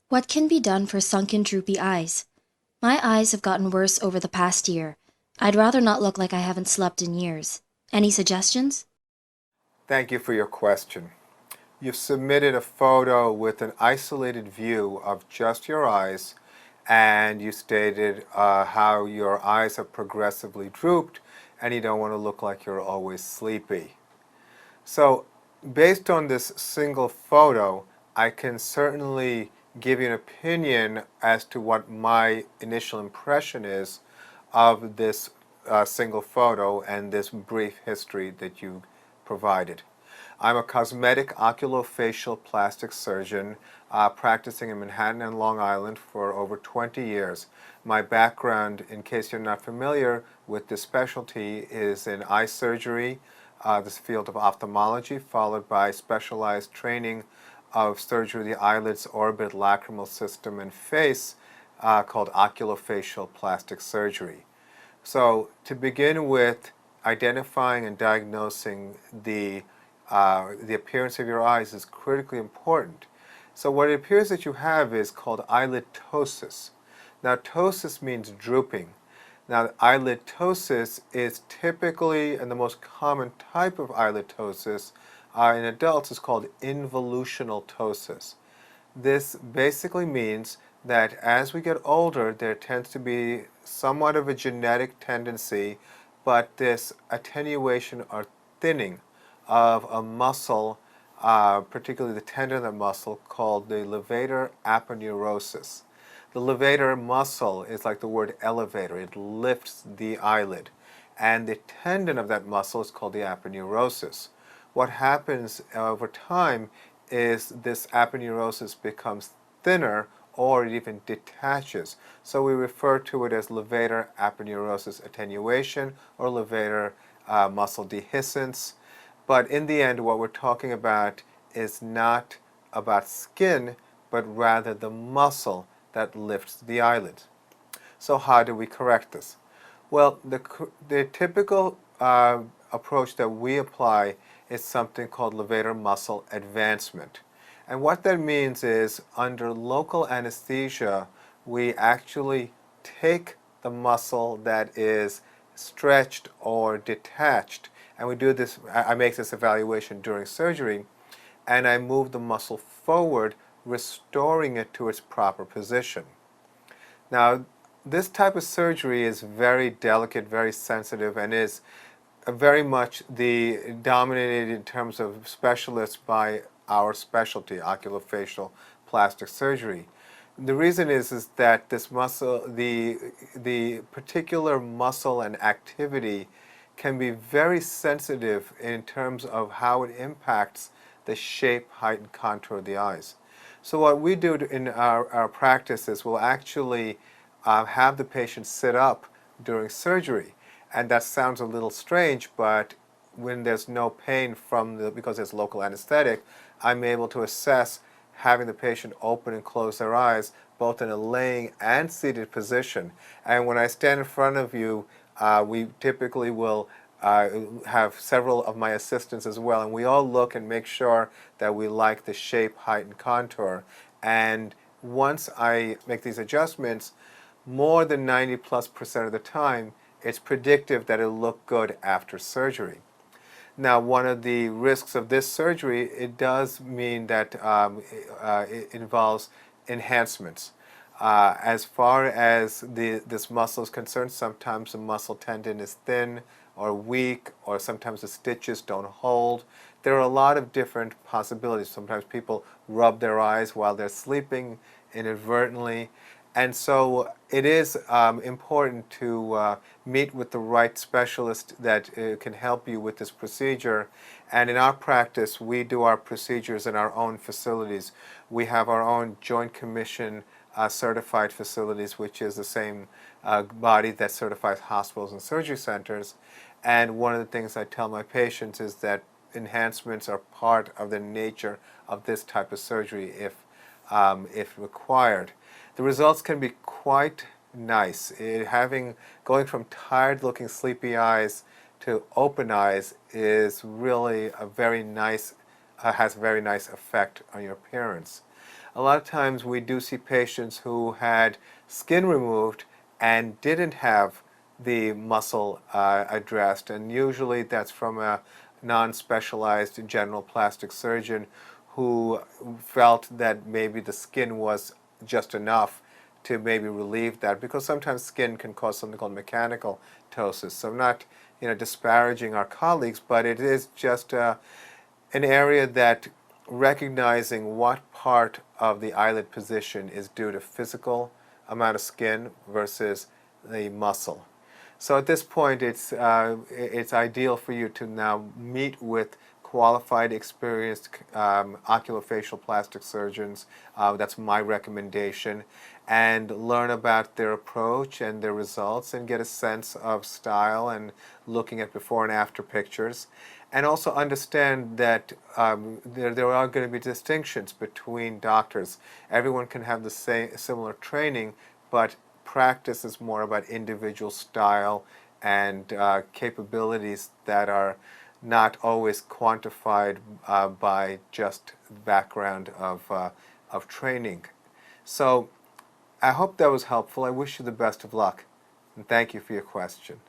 What can be done for sunken, droopy eyes? My eyes have gotten worse over the past year. I'd rather not look like I haven't slept in years. Any suggestions? Thank you for your question. You've submitted a photo with an isolated view of just your eyes, and you stated how your eyes have progressively drooped and you don't want to look like you're always sleepy. So, based on this single photo, I can certainly give you an opinion as to what my initial impression is of this single photo and this brief history that you provided. I'm a cosmetic oculofacial plastic surgeon practicing in Manhattan and Long Island for over 20 years. My background, in case you're not familiar with this specialty, is in eye surgery, this field of ophthalmology, followed by specialized training of surgery of the eyelids, orbit, lacrimal system, and face called oculofacial plastic surgery. So to begin with, identifying and diagnosing the appearance of your eyes is critically important. So what it appears that you have is called eyelid ptosis. Now ptosis means drooping. Now eyelid ptosis is typically, and the most common type of eyelid ptosis in adults is called involutional ptosis. This basically means that as we get older, there tends to be somewhat of a genetic tendency, but this attenuation or thinning of a muscle, particularly the tendon of the muscle, called the levator aponeurosis. The levator muscle is like the word elevator. It lifts the eyelid. And the tendon of that muscle is called the aponeurosis. What happens over time is this aponeurosis becomes thinner or it even detaches. So we refer to it as levator aponeurosis attenuation or levator muscle dehiscence. But in the end, what we're talking about is not about skin, but rather the muscle that lifts the eyelid. So how do we correct this? Well, the typical approach that we apply is something called levator muscle advancement. And what that means is under local anesthesia, we actually take the muscle that is stretched or detached, and we do this, I make this evaluation during surgery, and I move the muscle forward, restoring it to its proper position. Now, this type of surgery is very delicate, very sensitive, and is very much dominated in terms of specialists by our specialty, oculofacial plastic surgery. The reason is that this muscle, the particular muscle and activity can be very sensitive in terms of how it impacts the shape, height, and contour of the eyes. So what we do in our practice is we'll actually have the patient sit up during surgery. And that sounds a little strange, but when there's no pain because there's local anesthetic, I'm able to assess having the patient open and close their eyes both in a laying and seated position. And when I stand in front of you, we typically will have several of my assistants as well, and we all look and make sure that we like the shape, height, and contour. And once I make these adjustments, more than 90+% of the time, it's predictive that it'll look good after surgery. Now, one of the risks of this surgery, it does mean that it involves enhancements. As far as this muscle is concerned, sometimes the muscle tendon is thin or weak, or sometimes the stitches don't hold. There are a lot of different possibilities. Sometimes people rub their eyes while they're sleeping inadvertently. And so it is important to meet with the right specialist that can help you with this procedure. And in our practice, we do our procedures in our own facilities. We have our own Joint Commission certified facilities, which is the same body that certifies hospitals and surgery centers. And one of the things I tell my patients is that enhancements are part of the nature of this type of surgery if required. The results can be quite nice. Going from tired-looking sleepy eyes to open eyes is really a very nice, has a very nice effect on your appearance. a lot of times we do see patients who had skin removed and didn't have the muscle addressed, and usually that's from a non-specialized general plastic surgeon who felt that maybe the skin was just enough to maybe relieve that, because sometimes skin can cause something called mechanical ptosis. So I'm not, disparaging our colleagues, but it is just an area that recognizing what part of the eyelid position is due to physical amount of skin versus the muscle. So at this point, it's ideal for you to now meet with qualified, experienced oculofacial plastic surgeons. That's my recommendation, and learn about their approach and their results, and get a sense of style and looking at before and after pictures. And also understand that there are going to be distinctions between doctors. Everyone can have the similar training, but practice is more about individual style and capabilities that are not always quantified by just background of training. So I hope that was helpful. I wish you the best of luck, and thank you for your question.